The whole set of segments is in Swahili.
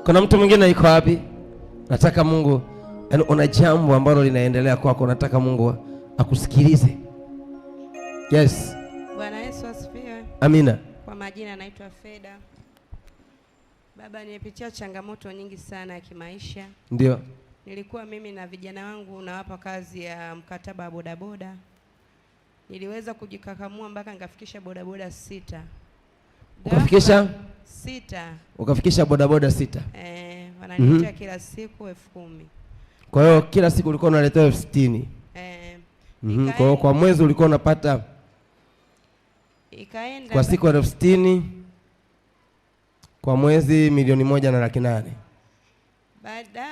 Kuna mtu mwingine yuko wapi? Nataka Mungu, yaani una jambo ambalo linaendelea kwako, nataka Mungu akusikilize. Yes. Bwana Yesu asifiwe. Amina. Kwa majina naitwa Feda. Baba, nimepitia changamoto nyingi sana ya kimaisha. Ndio. Nilikuwa mimi na vijana wangu nawapa kazi ya mkataba wa bodaboda. Niliweza kujikakamua mpaka nikafikisha bodaboda 6. Ukafikisha 6. Ukafikisha bodaboda 6. Wananiletea kila siku 10,000. Kwa hiyo kila siku ulikuwa unaletea 60,000. Kwa hiyo kwa mwezi ulikuwa unapata ikaenda kwa siku 60,000, kwa mwezi 1,800,000.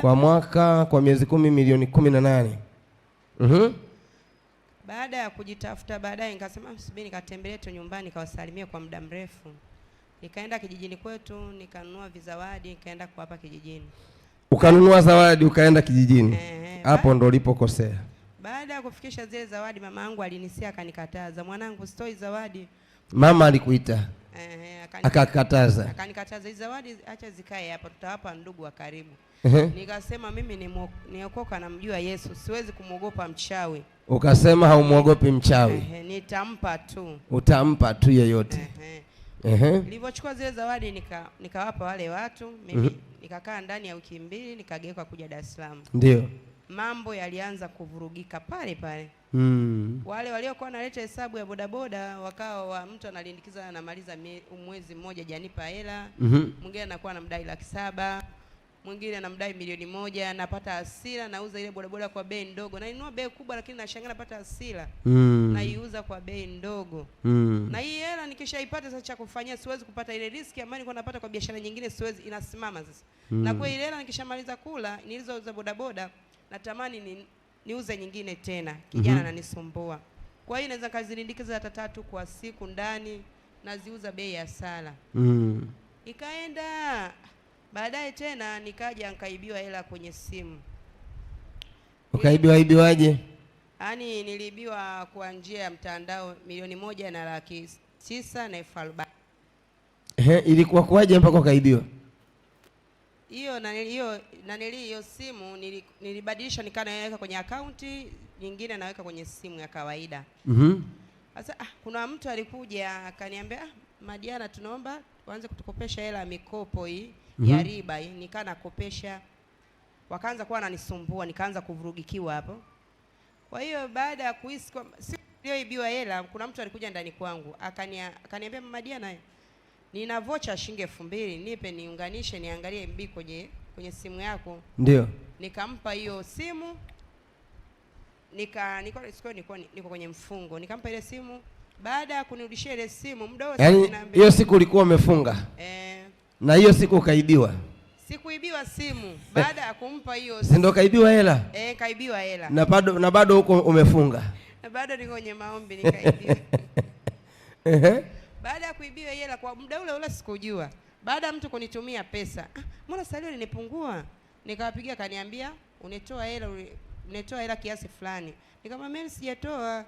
Kwa mwaka, kwa miezi 10, 18,000,000. Baada ya kujitafuta baadaye nikasema subiri nikatembelee tu nyumbani nikawasalimia kwa muda mrefu. Nikaenda kijijini kwetu nikanunua vizawadi nikaenda kuwapa kijijini. Ukanunua zawadi ukaenda kijijini. Hapo ndo ulipokosea. Baada ya kufikisha zile zawadi mama yangu alinisia akanikataza. Mwanangu sitoi zawadi. Mama alikuita. Akakataza. Akanikataza hizo zawadi acha zikae hapa tutawapa ndugu wa karibu. Nikasema mimi niokoka namjua Yesu, siwezi kumuogopa mchawi. Ukasema haumuogopi mchawi. Nitampa tu. Utampa tu yeyote. Nilipochukua zile zawadi nikawapa wale watu, mimi nikakaa ndani ya wiki 2 nikageuka kuja Dar es Salaam. Ndio. Mambo yalianza kuvurugika pale pale. Wale waliokuwa wanaleta hesabu ya bodaboda wakawa mtu analindikiza anamaliza mwezi mmoja janipa hela, mwingine anakuwa anamdai 700,000, mwingine anamdai 1,000,000, napata hasira nauza ile bodaboda kwa bei ndogo. Nainunua bei kubwa lakini nashangaa napata hasira. Naiuza kwa bei ndogo. Na hii hela nikishaipata sasa cha kufanyia siwezi kupata ile riski ambayo nilikuwa napata kwa biashara nyingine, siwezi, inasimama sasa. Na kwa ile hela nikishamaliza kula nilizouza bodaboda natamani niuze nyingine tena. Kijana ananisumbua. Kwa hiyo naweza kazilindikiza hata 3 kwa siku ndani naziuza bei ya sala. Ikaenda baadaye tena nikaja nikaibiwa hela kwenye simu. Ukaibiwaje? Yaani niliibiwa kwa njia ya mtandao 1,900,000 na 40,000. Ilikuwa kwaje mpaka ukaibiwa? Hiyo simu nilibadilisha nikaweka kwenye akaunti nyingine naweka kwenye simu ya kawaida. Sasa kuna mtu alikuja akaniambia Madiana tunaomba tuanze kutukopesha hela mikopo hii ya riba hii. Nikaa nakopesha. Wakaanza kuwa wananisumbua, nikaanza kuvurugikiwa hapo. Kwa hiyo baada ya kuhisi kwa iliyoibiwa hela, kuna mtu alikuja ndani kwangu akaniambia Madiana nina vocha shilingi 2,000 nipe niunganishe niangalie MB kwenye simu yako. Ndio. Nikampa hiyo simu. Niko kwenye mfungo. Nikampa ile simu. Baada ya kunirudishia ile simu muda wote ananiambia hiyo siku ulikuwa umefunga. Na hiyo siku ukaibiwa. Sikuibiwa simu. Baada ya kumpa hiyo simu. Ndio kaibiwa hela? Kaibiwa hela. Na bado huko umefunga. Na bado niko kwenye maombi nikaibiwa. Baada ya kuibiwa hela kwa muda ule sikujua. Baada ya mtu kunitumia pesa, mbona salio linipungua? Nikawapigia kaniambia unatoa hela kiasi fulani. Nikamwambia mimi sijatoa.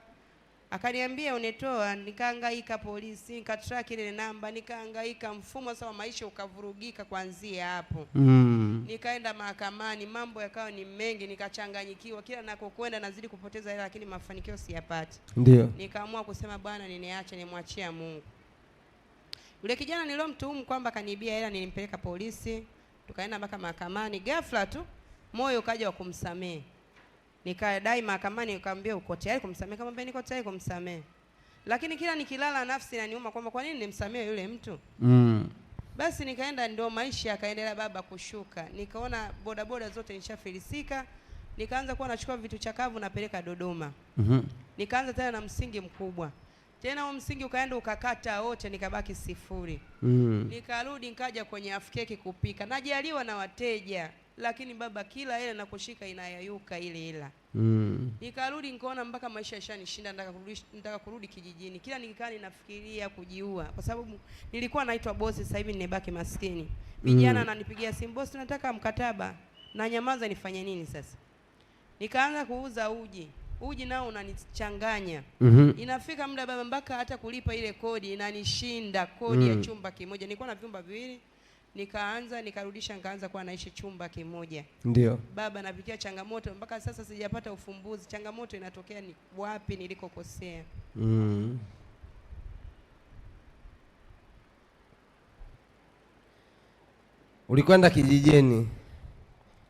Akaniambia unatoa. Nikahangaika polisi, nikatrack ile namba, nikahangaika, mfumo sasa wa maisha ukavurugika kuanzia hapo. Nikaenda mahakamani, mambo yakawa ni mengi, nikachanganyikiwa. Kila nakokwenda nazidi kupoteza hela lakini mafanikio siyapati. Ndio. Nikaamua kusema bwana niache nimwachia Mungu. Yule kijana nilomtuhumu kwamba kanibia hela nilimpeleka polisi, tukaenda mpaka mahakamani. Ghafla tu moyo ukaja wa kumsamehe. Nikadai mahakamani nikamwambia uko tayari kumsamehe? Nikamwambia niko tayari kumsamehe. Lakini kila nikilala nafsi inaniuma kwamba kwa nini nimsamehe yule mtu? Basi nikaenda ndio maisha yakaendelea baba kushuka. Nikaona bodaboda zote nishafilisika. Nikaanza kuwa nachukua vitu chakavu napeleka Dodoma. Nikaanza tena na msingi mkubwa. Tena huo msingi ukaenda ukakata wote nikabaki 0. Nikarudi nikaja kwenye afkeki kupika. Najaliwa na wateja lakini baba kila hela nakushika inayayuka ile hela. Nikarudi nikaona mpaka maisha yashanishinda nataka kurudi kijijini. Kila nikikaa ninafikiria kujiua kwa sababu nilikuwa naitwa bosi, sasa hivi nimebaki maskini. Vijana ananipigia simu, bosi tunataka mkataba. Na nyamaza nifanye nini sasa? Nikaanza kuuza uji nao unanichanganya. Inafika muda baba mpaka hata kulipa ile kodi inanishinda, kodi ya chumba kimoja. Nilikuwa na vyumba 2 nikarudisha, nikaanza kuwa naishi chumba kimoja. Ndio Baba, napitia changamoto mpaka sasa sijapata ufumbuzi. Changamoto inatokea ni wapi nilikokosea? Ulikwenda kijijini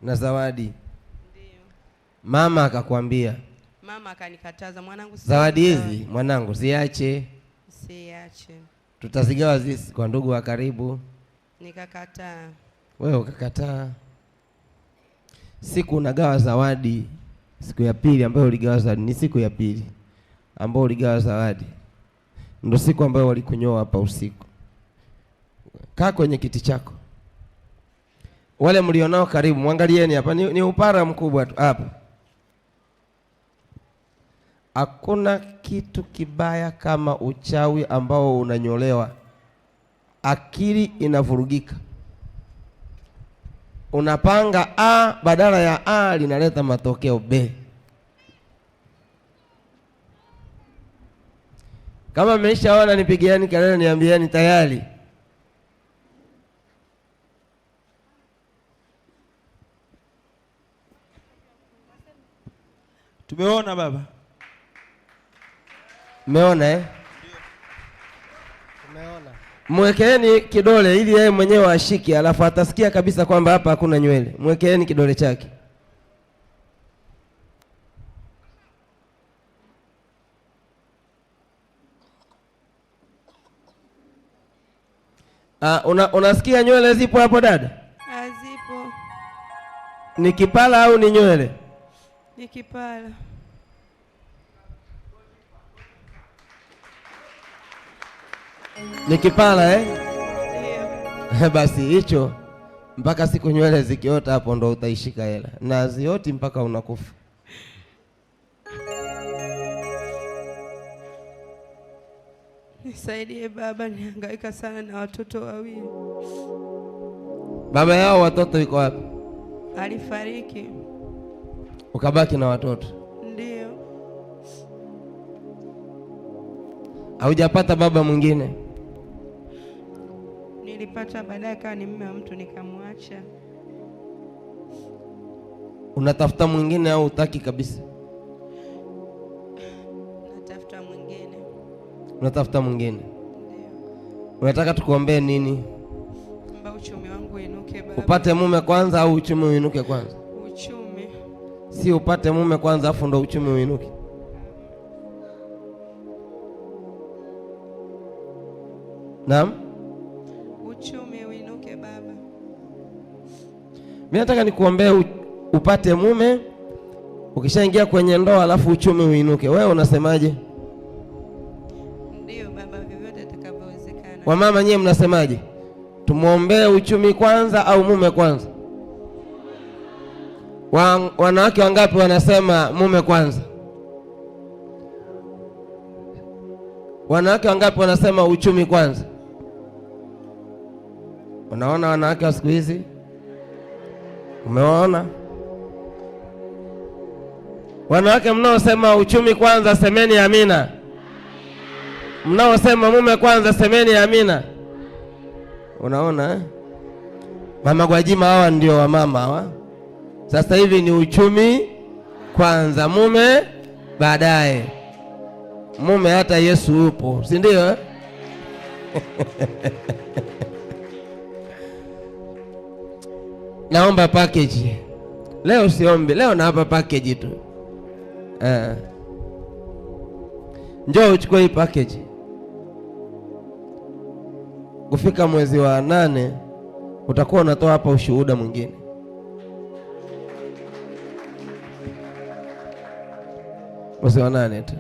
na Zawadi? Ndio. Mama akakwambia? Mama akanikataza, mwanangu, zawadi hizi mwanangu siache. Siache. Tutazigawa zizi kwa ndugu wa karibu. Nikakataa. Wewe ukakataa. Siku unagawa zawadi, siku ya pili ambayo uligawa zawadi, ni siku ya pili ambayo uligawa zawadi, ndio siku ambayo walikunyoa hapa usiku. Kaa kwenye kiti chako. Wale mlionao karibu, mwangalieni hapa, ni upara mkubwa tu hapa. Hakuna kitu kibaya kama uchawi ambao unanyolewa. Akili inavurugika. Unapanga A, badala ya A linaleta matokeo B. Kama mmeshaona nipigieni kelele, niambieni tayari. Tumeona baba. Umeona eh? Umeona. Mwekeeni kidole ili yeye mwenyewe ashike, alafu atasikia kabisa kwamba hapa hakuna nywele. Mwekeeni kidole chake. Unasikia nywele zipo hapo dada? Zipo. Ni kipala au ni nywele? Ni kipala. Ni kipala eh? Ndio. Basi hicho mpaka siku nywele zikiota hapo ndo utaishika hela. Na zioti mpaka unakufa. Nisaidie baba, nihangaika sana na watoto wawili. Baba yao watoto yuko wapi? Alifariki. Ukabaki na watoto? Ndio. Haujapata baba mwingine? Nilipata baadaye, kama ni mume wa mtu nikamwacha. Unatafuta mwingine au utaki kabisa? Natafuta mwingine. Unatafuta mwingine? Ndio. Unataka tukuombee nini? Mba uchumi wangu inuke baba. Upate mume kwanza au uchumi uinuke kwanza? Uchumi. Si upate mume kwanza afu ndo uchumi uinuke. Naam? Uchumi uinuke baba. Mimi nataka nikuombee upate mume, ukishaingia kwenye ndoa alafu uchumi uinuke. Wewe unasemaje? Ndio baba, vyovyote itakavyowezekana. Wamama nyie mnasemaje? Tumuombee uchumi kwanza au mume kwanza? Wanawake wangapi wanasema mume kwanza? Wanawake wangapi wanasema uchumi kwanza? Unaona wanawake wa siku hizi? Umeona? Wanawake mnaosema uchumi kwanza semeni amina. Mnaosema mume kwanza semeni amina. Unaona eh? Mama Gwajima hawa ndio wamama hawa. Sasa hivi ni uchumi kwanza, mume baadaye. Mume hata Yesu upo, si ndio eh? Naomba package. Leo siombi, leo naomba package tu. Njoo uchukue hii package. Kufika mwezi wa 8 utakuwa unatoa hapa ushuhuda mwingine. Mwezi wa 8 tu.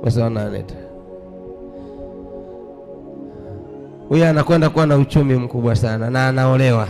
Mwezi wa 8 tu. Huyu anakwenda kuwa na uchumi mkubwa sana na anaolewa.